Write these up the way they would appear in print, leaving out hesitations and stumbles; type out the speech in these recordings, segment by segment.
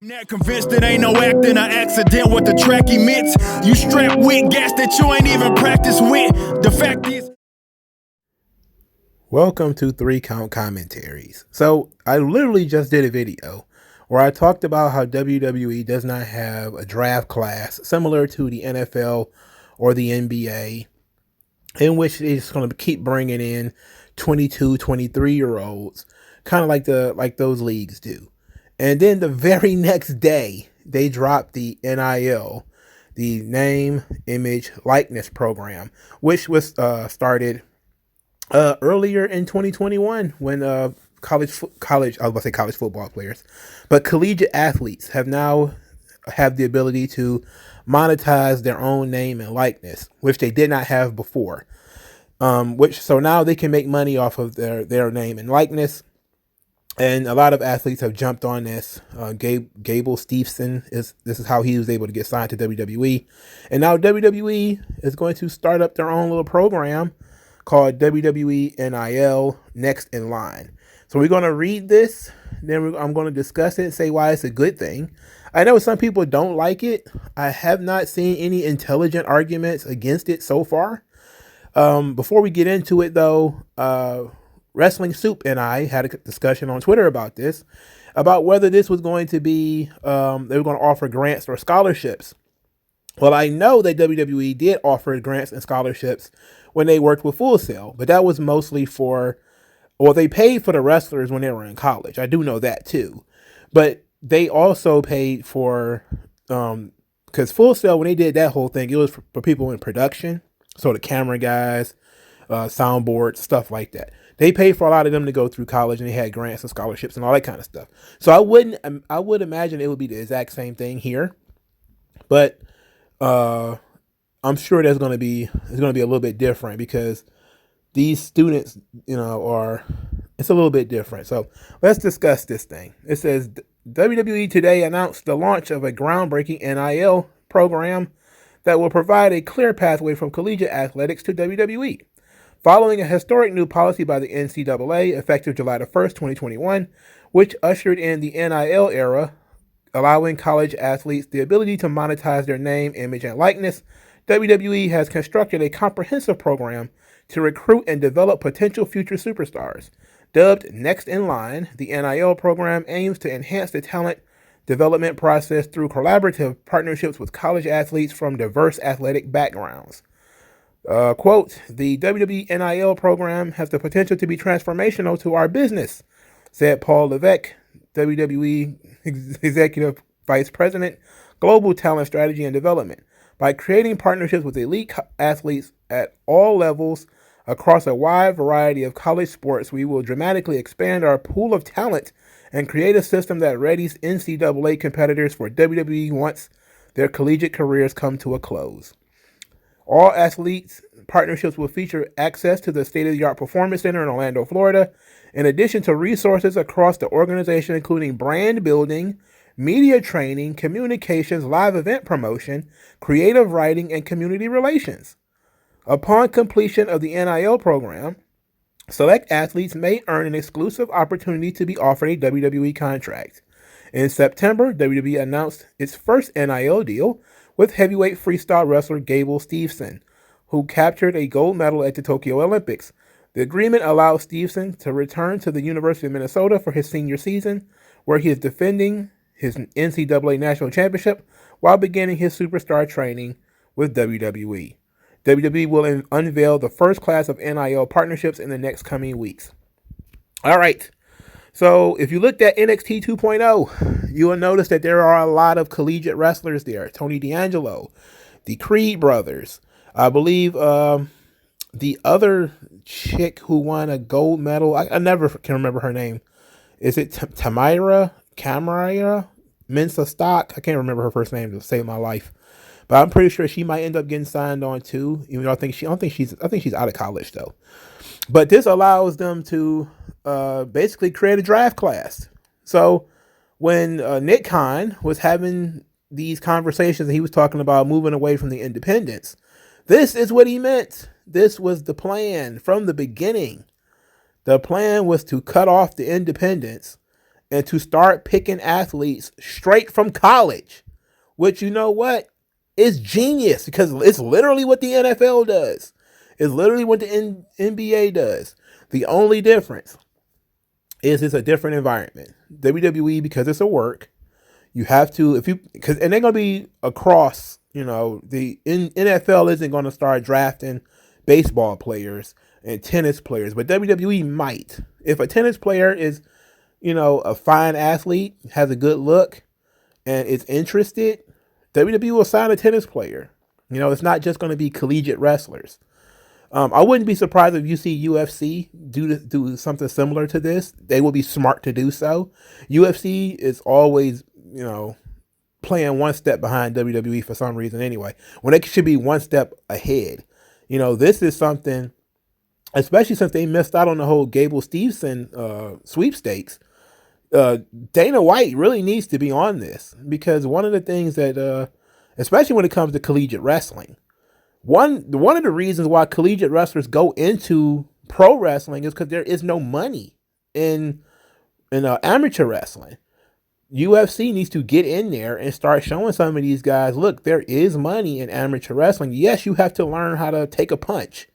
Not convinced it ain't no acting or accident what the track emits. You strapped with gas that you ain't even practiced with. The fact is, welcome to 3-Count Commentaries. So I literally just did a video where I talked about how WWE does not have a draft class similar to the NFL or the NBA, in which it's going to keep bringing in 22, 23-year-olds, kind of like those leagues do. And then the very next day, they dropped the NIL, the name, image, likeness program, which was started earlier in 2021 when college football players, but collegiate athletes have the ability to monetize their own name and likeness, which they did not have before. So now they can make money off of their name and likeness. And a lot of athletes have jumped on this. Gable Steveson this is how he was able to get signed to WWE. And now WWE is going to start up their own little program called WWE NIL Next in Line. So we're going to read this, then I'm going to discuss it and say why it's a good thing. I know some people don't like it. I have not seen any intelligent arguments against it so far. Before we get into it, though, Wrestling Soup and I had a discussion on Twitter about this, about whether this was going to be, they were going to offer grants or scholarships. Well, I know that WWE did offer grants and scholarships when they worked with Full Sail, but that was mostly they paid for the wrestlers when they were in college. I do know that too. But they also paid for, because Full Sail, when they did that whole thing, it was for people in production. So the camera guys, soundboard, stuff like that. They paid for a lot of them to go through college, and they had grants and scholarships and all that kind of stuff. So I would imagine it would be the exact same thing here, but I'm sure it's going to be a little bit different because these students, it's a little bit different. So let's discuss this thing. It says WWE today announced the launch of a groundbreaking NIL program that will provide a clear pathway from collegiate athletics to WWE. Following a historic new policy by the NCAA effective July 1st, 2021, which ushered in the NIL era, allowing college athletes the ability to monetize their name, image, and likeness, WWE has constructed a comprehensive program to recruit and develop potential future superstars. Dubbed Next in Line, the NIL program aims to enhance the talent development process through collaborative partnerships with college athletes from diverse athletic backgrounds. Quote, the WWE NIL program has the potential to be transformational to our business, said Paul Levesque, WWE Executive Vice President, Global Talent Strategy and Development. By creating partnerships with elite athletes at all levels across a wide variety of college sports, we will dramatically expand our pool of talent and create a system that readies NCAA competitors for WWE once their collegiate careers come to a close. All athletes partnerships will feature access to the state-of-the-art Performance Center in Orlando, Florida, in addition to resources across the organization, including brand building, media training, communications, live event promotion, creative writing, and community relations. Upon completion of the NIL program, select athletes may earn an exclusive opportunity to be offered a WWE contract. In September, WWE announced its first NIL deal with heavyweight freestyle wrestler Gable Steveson, who captured a gold medal at the Tokyo Olympics. The agreement allows Steveson to return to the University of Minnesota for his senior season, where he is defending his NCAA National Championship while beginning his superstar training with WWE. WWE will unveil the first class of NIL partnerships in the next coming weeks. All right. So if you looked at NXT 2.0, you will notice that there are a lot of collegiate wrestlers there. Tony D'Angelo, the Creed brothers. I believe the other chick who won a gold medal, I never can remember her name. Is it Tamira Mensa Stock? I can't remember her first name to save my life. But I'm pretty sure she might end up getting signed on too. Even though I think she's out of college though. But this allows them to basically create a draft class. So when Nick Khan was having these conversations and he was talking about moving away from the independents, this is what he meant. This was the plan from the beginning. The plan was to cut off the independents and to start picking athletes straight from college, which, you know what, is genius, because it's literally what the NFL does. It's literally what the NBA does. The only difference is it's a different environment. WWE, because it's a work, you have to, and they're going to be across, the NFL isn't going to start drafting baseball players and tennis players, but WWE might. If a tennis player is, a fine athlete, has a good look, and is interested, WWE will sign a tennis player. It's not just going to be collegiate wrestlers. I wouldn't be surprised if you see UFC do something similar to this. They will be smart to do so. UFC is always, playing one step behind WWE for some reason anyway, when they should be one step ahead. This is something, especially since they missed out on the whole Gable Steveson sweepstakes. Dana White really needs to be on this, because one of the things that, especially when it comes to collegiate wrestling, one of the reasons why collegiate wrestlers go into pro wrestling is because there is no money in amateur wrestling. UFC needs to get in there and start showing some of these guys, look, there is money in amateur wrestling. Yes, you have to learn how to take a punch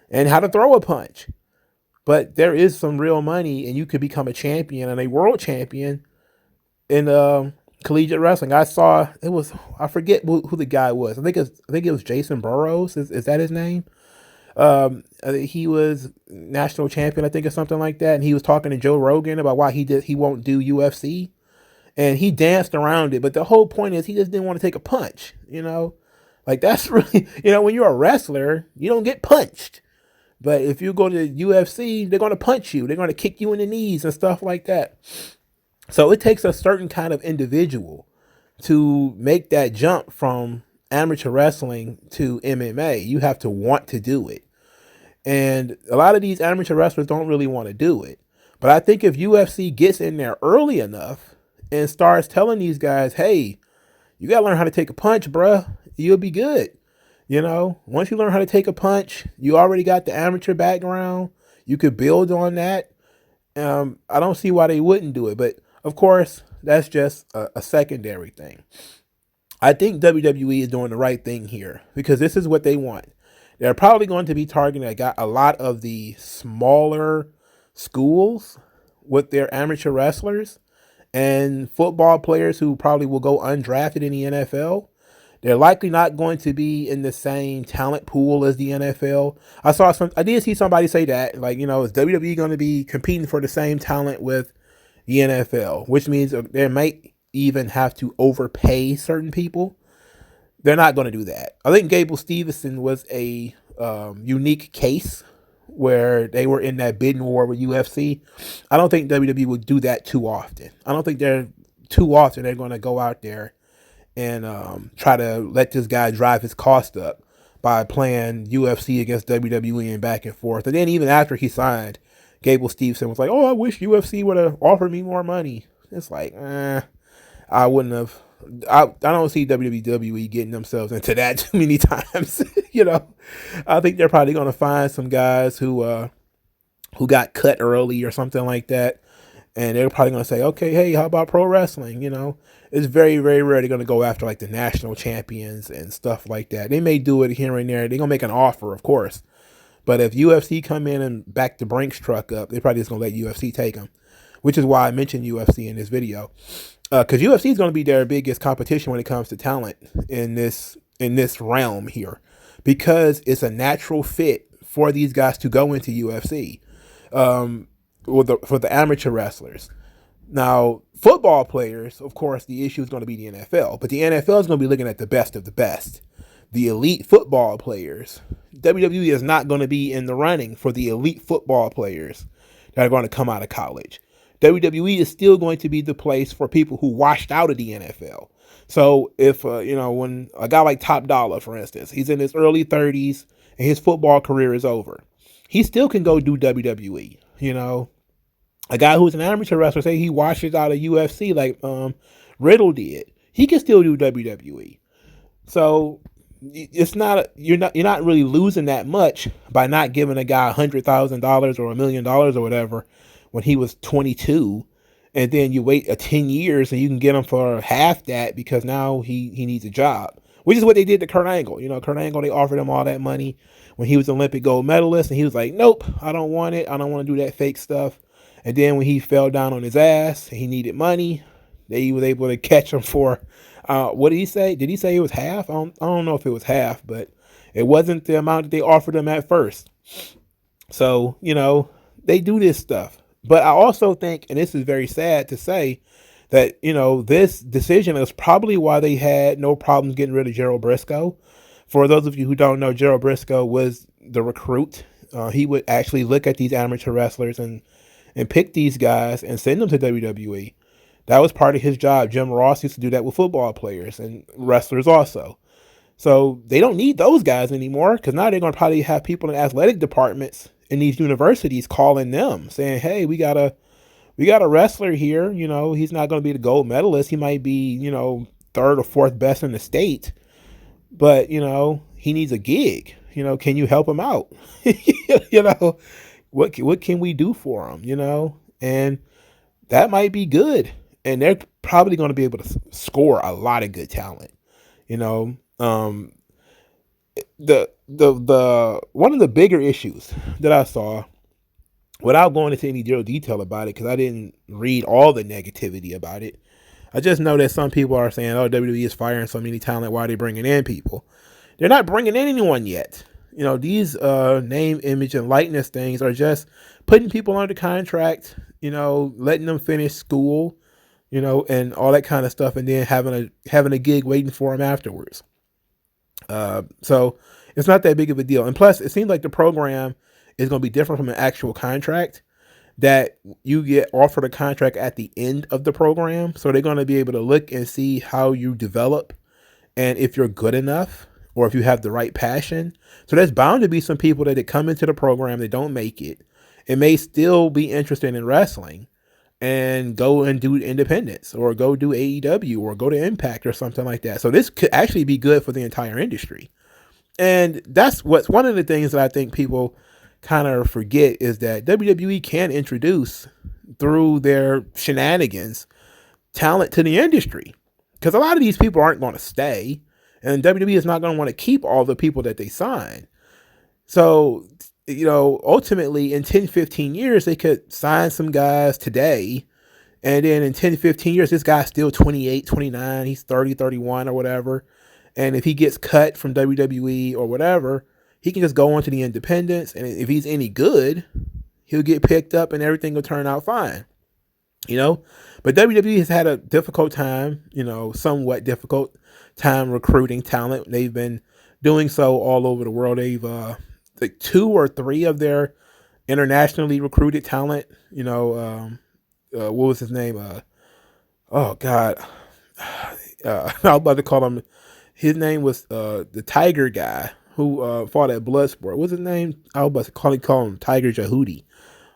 and how to throw a punch, but there is some real money, and you could become a champion and a world champion in collegiate wrestling. I forget who the guy was. I think it was Jason Burrows. Is that his name? He was national champion, I think, or something like that. And he was talking to Joe Rogan about why he won't do UFC. And he danced around it. But the whole point is he just didn't want to take a punch, Like, that's really, when you're a wrestler, you don't get punched. But if you go to UFC, they're going to punch you. They're going to kick you in the knees and stuff like that. So it takes a certain kind of individual to make that jump from amateur wrestling to MMA. You have to want to do it. And a lot of these amateur wrestlers don't really want to do it. But I think if UFC gets in there early enough and starts telling these guys, hey, you got to learn how to take a punch, bruh, you'll be good. Once you learn how to take a punch, you already got the amateur background. You could build on that. I don't see why they wouldn't do it. But of course, that's just a secondary thing. I think WWE is doing the right thing here, because this is what they want. They're probably going to be targeting a lot of the smaller schools with their amateur wrestlers and football players who probably will go undrafted in the NFL. They're likely not going to be in the same talent pool as the NFL. I did see somebody say that, like, is WWE going to be competing for the same talent with the NFL, which means they might even have to overpay certain people. They're not going to do that. I think Gable Steveson was a unique case where they were in that bidding war with UFC. I don't think WWE would do that too often. I don't think they're going to go out there and try to let this guy drive his cost up by playing UFC against WWE and back and forth. And then even after he signed, Gable Steveson was like, oh, I wish UFC would have offered me more money. It's like, I wouldn't have. I don't see WWE getting themselves into that too many times. I think they're probably going to find some guys who got cut early or something like that. And they're probably going to say, okay, hey, how about pro wrestling? It's very, very rare they're going to go after like the national champions and stuff like that. They may do it here and there. They're going to make an offer, of course. But if UFC come in and back the Brinks truck up, they're probably just going to let UFC take them, which is why I mentioned UFC in this video. Because UFC is going to be their biggest competition when it comes to talent in this realm here, because it's a natural fit for these guys to go into UFC. For the amateur wrestlers. Now, football players, of course, the issue is going to be the NFL, but the NFL is going to be looking at the best of the best. The elite football players. WWE is not going to be in the running for the elite football players that are going to come out of college. WWE is still going to be the place for people who washed out of the NFL. So if, when a guy like Top Dollar, for instance, he's in his early 30s and his football career is over, he still can go do WWE. A guy who's an amateur wrestler, say he washes out of UFC like Riddle did, he can still do WWE. So it's not you're not really losing that much by not giving a guy $100,000 or $1 million or whatever when he was 22 and then you wait 10 years and you can get him for half that because now he needs a job, which is what they did to Kurt Angle. Kurt Angle, they offered him all that money when he was an Olympic gold medalist, and he was like, nope, I don't want it. I don't want to do that fake stuff. And then when he fell down on his ass and he needed money, they was able to catch him for, what did he say? Did he say it was half? I don't know if it was half, but it wasn't the amount that they offered him at first. So, they do this stuff. But I also think, and this is very sad to say, that, this decision is probably why they had no problems getting rid of Gerald Briscoe. For those of you who don't know, Gerald Briscoe was the recruit. He would actually look at these amateur wrestlers and pick these guys and send them to WWE. That was part of his job. Jim Ross used to do that with football players and wrestlers also. So they don't need those guys anymore, because now they're going to probably have people in athletic departments in these universities calling them saying, hey, we got a wrestler here. He's not going to be the gold medalist. He might be, third or fourth best in the state, but, he needs a gig. Can you help him out? What can we do for him? And that might be good. And they're probably going to be able to score a lot of good talent. The one of the bigger issues that I saw, without going into any real detail about it, because I didn't read all the negativity about it, I just know that some people are saying, oh, WWE is firing so many talent, why are they bringing in people? They're not bringing in anyone yet. These name, image, and likeness things are just putting people under contract, letting them finish school, and all that kind of stuff, and then having a gig waiting for them afterwards. So it's not that big of a deal. And plus, it seems like the program is going to be different from an actual contract, that you get offered a contract at the end of the program. So they're going to be able to look and see how you develop and if you're good enough or if you have the right passion. So there's bound to be some people that come into the program that don't make it and may still be interested in wrestling and go and do independence or go do AEW or go to Impact or something like that. So this could actually be good for the entire industry. And that's what's one of the things that I think people kind of forget, is that WWE can introduce, through their shenanigans, talent to the industry. Because a lot of these people aren't going to stay, and WWE is not going to want to keep all the people that they sign. So, ultimately in 10, 15 years, they could sign some guys today. And then in 10, 15 years, this guy's still 28, 29, he's 30, 31 or whatever. And if he gets cut from WWE or whatever, he can just go on to the independents. And if he's any good, he'll get picked up and everything will turn out fine. But WWE has had a difficult time, somewhat difficult time recruiting talent. They've been doing so all over the world. They've, like 2 or 3 of their internationally recruited talent, what was his name? Oh God. I was about to call him, his name was, the Tiger guy who, fought at Bloodsport. What's his name? I was about to call him Tiger Jahudi.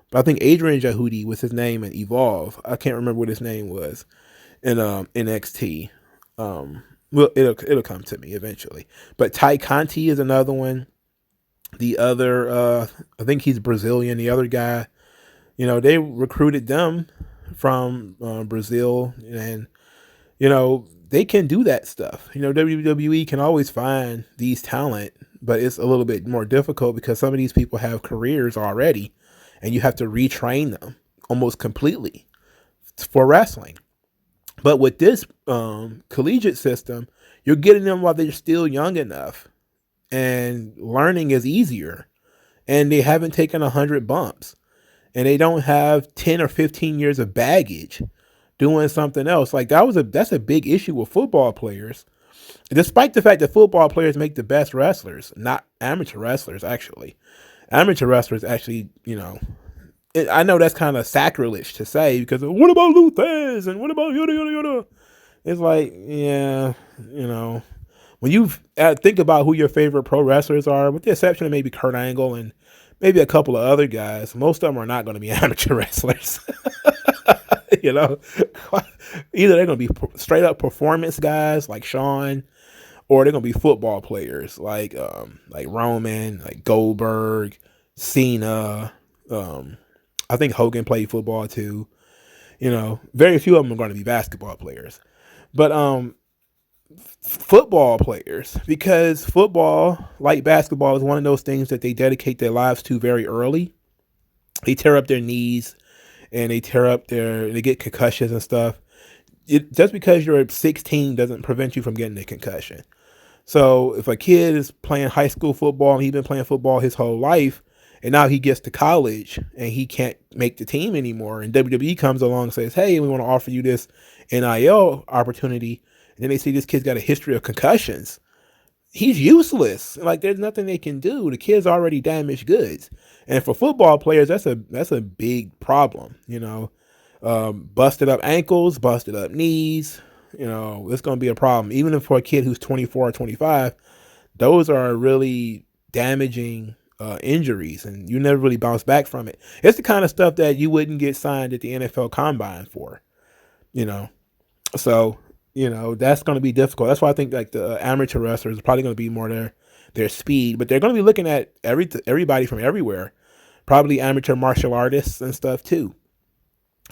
But I think Adrian Jahudi was his name in Evolve. I can't remember what his name was in NXT. Well, it'll come to me eventually. But Ty Conti is another one. The other, I think he's Brazilian. The other guy, they recruited them from Brazil, and they can do that stuff. WWE can always find these talent, but it's a little bit more difficult because some of these people have careers already, and you have to retrain them almost completely for wrestling. But with this collegiate system, you're getting them while they're still young enough, and learning is easier, and they haven't taken 100 bumps, and they don't have 10 or 15 years of baggage doing something else. Like that's a big issue with football players, despite the fact that football players make the best wrestlers, not amateur wrestlers. Actually, amateur wrestlers actually, I know that's kind of sacrilege to say, because what about Luthez and what about yada yada yada? It's like, yeah, when you think about who your favorite pro wrestlers are, with the exception of maybe Kurt Angle and maybe a couple of other guys, most of them are not going to be amateur wrestlers. Either they're going to be straight up performance guys like Shawn, or they're going to be football players like Roman, like Goldberg, Cena. I think Hogan played football too. Very few of them are going to be basketball players, but football players, because football, like basketball, is one of those things that they dedicate their lives to very early. They tear up their knees and they get concussions and stuff. Just because you're 16 doesn't prevent you from getting a concussion. So if a kid is playing high school football and he's been playing football his whole life, and now he gets to college and he can't make the team anymore, and WWE comes along and says, hey, we want to offer you this NIL opportunity, and then they see this kid's got a history of concussions, he's useless. Like, there's nothing they can do. The kid's already damaged goods. And for football players, that's a big problem. Busted up ankles, busted up knees. It's going to be a problem. Even if for a kid who's 24 or 25, those are really damaging injuries, and you never really bounce back from it. It's the kind of stuff that you wouldn't get signed at the NFL Combine for. So that's going to be difficult. That's why I think like the amateur wrestlers are probably going to be more their speed, but they're going to be looking at everybody from everywhere, probably amateur martial artists and stuff too.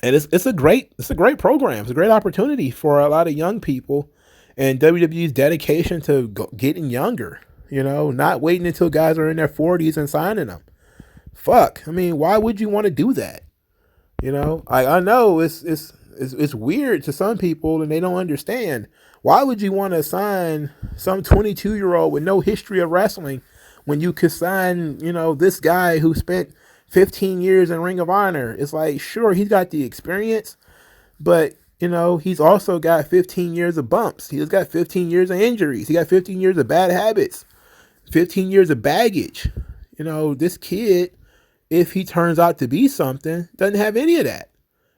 And it's a great program. It's a great opportunity for a lot of young people, and WWE's dedication to getting younger. Not waiting until guys are in their 40s and signing them. Fuck. I mean, why would you want to do that? I know it's weird to some people and they don't understand. Why would you want to sign some 22-year-old with no history of wrestling when you could sign, this guy who spent 15 years in Ring of Honor? It's like, sure, he's got the experience, but he's also got 15 years of bumps. He's got 15 years of injuries. He got 15 years of bad habits, 15 years of baggage. This kid, if he turns out to be something, doesn't have any of that.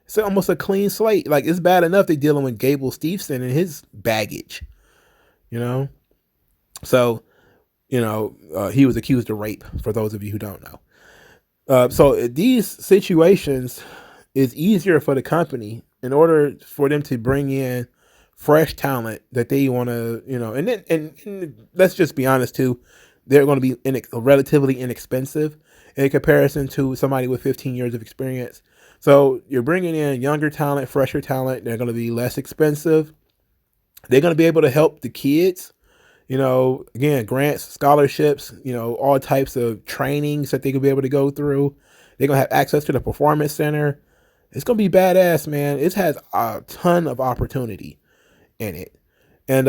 It's almost a clean slate. Like, it's bad enough they're dealing with Gable Steveson and his baggage, So, he was accused of rape, for those of you who don't know. So these situations is easier for the company in order for them to bring in fresh talent that they want to, and let's just be honest too, they're going to be relatively inexpensive in comparison to somebody with 15 years of experience. So you're bringing in younger talent, fresher talent. They're going to be less expensive. They're going to be able to help the kids, again, grants, scholarships, all types of trainings that they could be able to go through. They're going to have access to the performance center. It's going to be badass, man. It has a ton of opportunity in it. And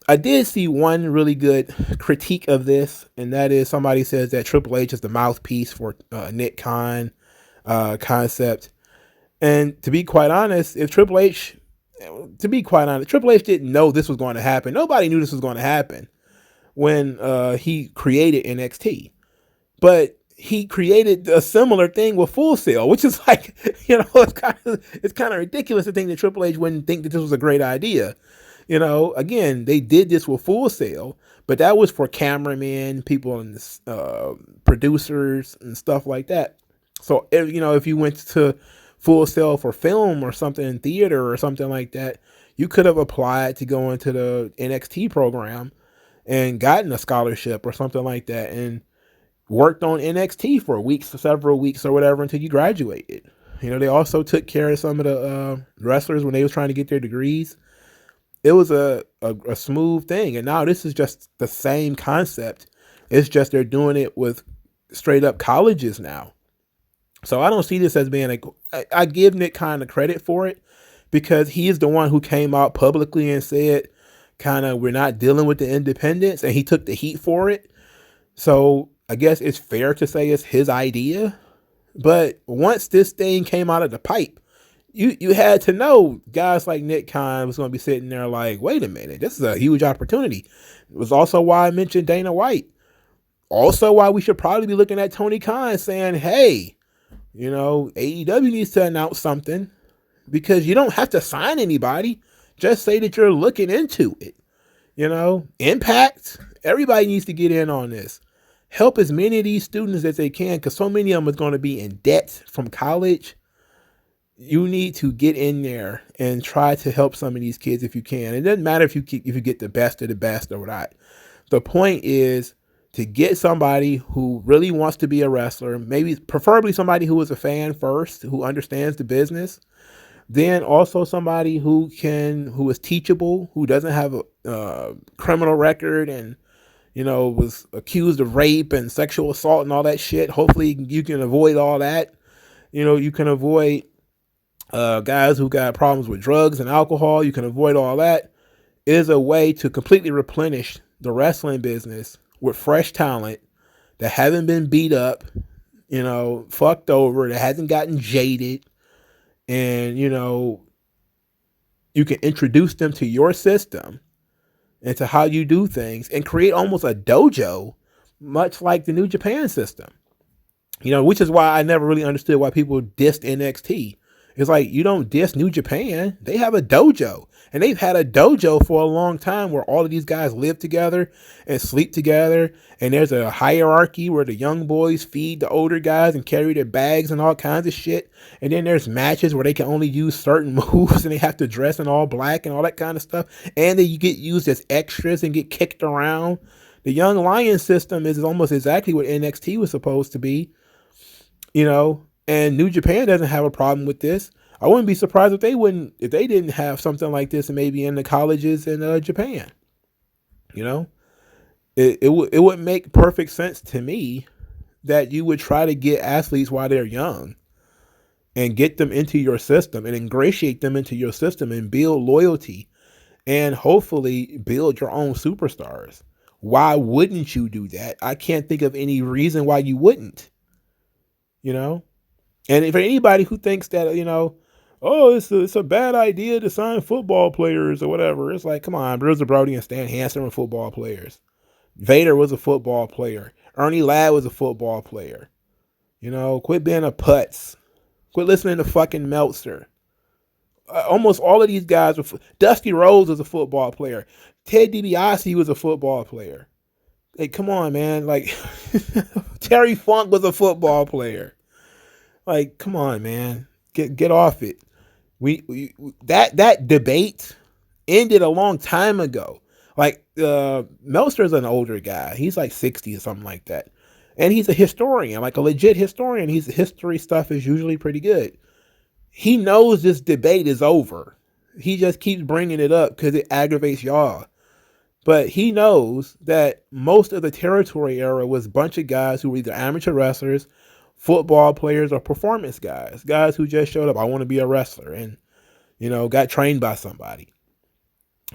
I did see one really good critique of this, and that is somebody says that Triple H is the mouthpiece for Nick Khan concept. And to be quite honest, Triple H didn't know this was going to happen. Nobody knew this was going to happen when he created NXT. But he created a similar thing with Full Sail, which is like, it's kind of ridiculous to think that Triple H wouldn't think that this was a great idea. Again, they did this with Full Sail, but that was for cameramen, people and producers and stuff like that. So, if you went to Full Sail for film or something in theater or something like that, you could have applied to go into the NXT program and gotten a scholarship or something like that and worked on NXT for several weeks or whatever until you graduated. They also took care of some of the wrestlers when they was trying to get their degrees. It was a smooth thing. And now this is just the same concept. It's just they're doing it with straight up colleges now. So I don't see this as being I give Nick kind of credit for it because he is the one who came out publicly and said we're not dealing with the independents, and he took the heat for it. So I guess it's fair to say it's his idea. But once this thing came out of the pipe, you had to know guys like Nick Khan was going to be sitting there like, wait a minute, this is a huge opportunity. It was also why I mentioned Dana White. Also why we should probably be looking at Tony Khan saying, hey, AEW needs to announce something, because you don't have to sign anybody. Just say that you're looking into it. Impact, everybody needs to get in on this. Help as many of these students as they can, because so many of them are going to be in debt from college. You need to get in there and try to help some of these kids if you can. It doesn't matter if you get the best of the best or not. The point is to get somebody who really wants to be a wrestler, maybe preferably somebody who is a fan first, who understands the business, Then also somebody who is teachable, who doesn't have a criminal record and, was accused of rape and sexual assault and all that shit. Hopefully you can avoid all that. You can avoid guys who got problems with drugs and alcohol. You can avoid all that. It is a way to completely replenish the wrestling business with fresh talent that haven't been beat up, fucked over, that hasn't gotten jaded. And, you can introduce them to your system and to how you do things and create almost a dojo, much like the New Japan system. Which is why I never really understood why people dissed NXT. It's like, you don't diss New Japan. They have a dojo. And they've had a dojo for a long time where all of these guys live together and sleep together. And there's a hierarchy where the young boys feed the older guys and carry their bags and all kinds of shit. And then there's matches where they can only use certain moves and they have to dress in all black and all that kind of stuff. And then you get used as extras and get kicked around. The Young Lion system is almost exactly what NXT was supposed to be. And New Japan doesn't have a problem with this. I wouldn't be surprised if they didn't have something like this maybe in the colleges in Japan. It would make perfect sense to me that you would try to get athletes while they're young and get them into your system and ingratiate them into your system and build loyalty and hopefully build your own superstars. Why wouldn't you do that? I can't think of any reason why you wouldn't. And for anybody who thinks that, oh, it's a bad idea to sign football players or whatever. It's like, come on, Bruiser Brody and Stan Hansen were football players. Vader was a football player. Ernie Ladd was a football player. Quit being a putz. Quit listening to fucking Meltzer. Almost all of these guys were. Dusty Rhodes was a football player. Ted DiBiase was a football player. Hey, come on, man. Like, Terry Funk was a football player. Like, come on, man. Get off it. That debate ended a long time ago. Like, Meltzer's an older guy. He's like 60 or something like that. And he's a historian, like a legit historian. His history stuff is usually pretty good. He knows this debate is over. He just keeps bringing it up because it aggravates y'all. But he knows that most of the territory era was a bunch of guys who were either amateur wrestlers, football players, or performance guys. Guys who just showed up, I want to be a wrestler, and, got trained by somebody.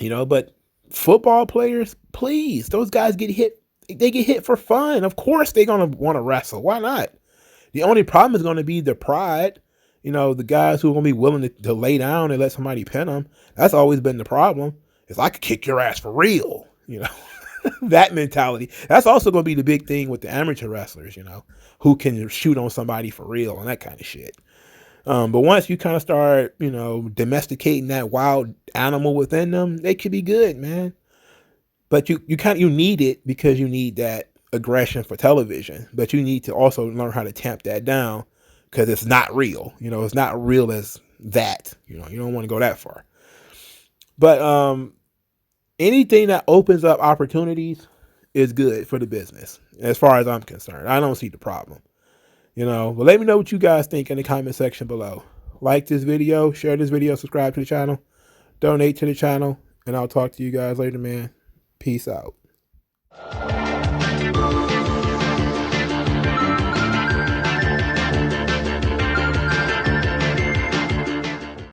But football players, please, those guys get hit. They get hit for fun. Of course they're going to want to wrestle. Why not? The only problem is going to be the pride. The guys who are going to be willing to lay down and let somebody pin them. That's always been the problem. Is I could kick your ass for real. That mentality. That's also going to be the big thing with the amateur wrestlers, who can shoot on somebody for real and that kind of shit. But once you kind of start, domesticating that wild animal within them, they could be good, man. But you need it because you need that aggression for television. But you need to also learn how to tamp that down because it's not real. It's not real as that. You don't want to go that far. But anything that opens up opportunities is good for the business, as far as I'm concerned. I don't see the problem. But let me know what you guys think in the comment section below. Like this video, share this video, subscribe to the channel, donate to the channel, and I'll talk to you guys later, man. Peace out.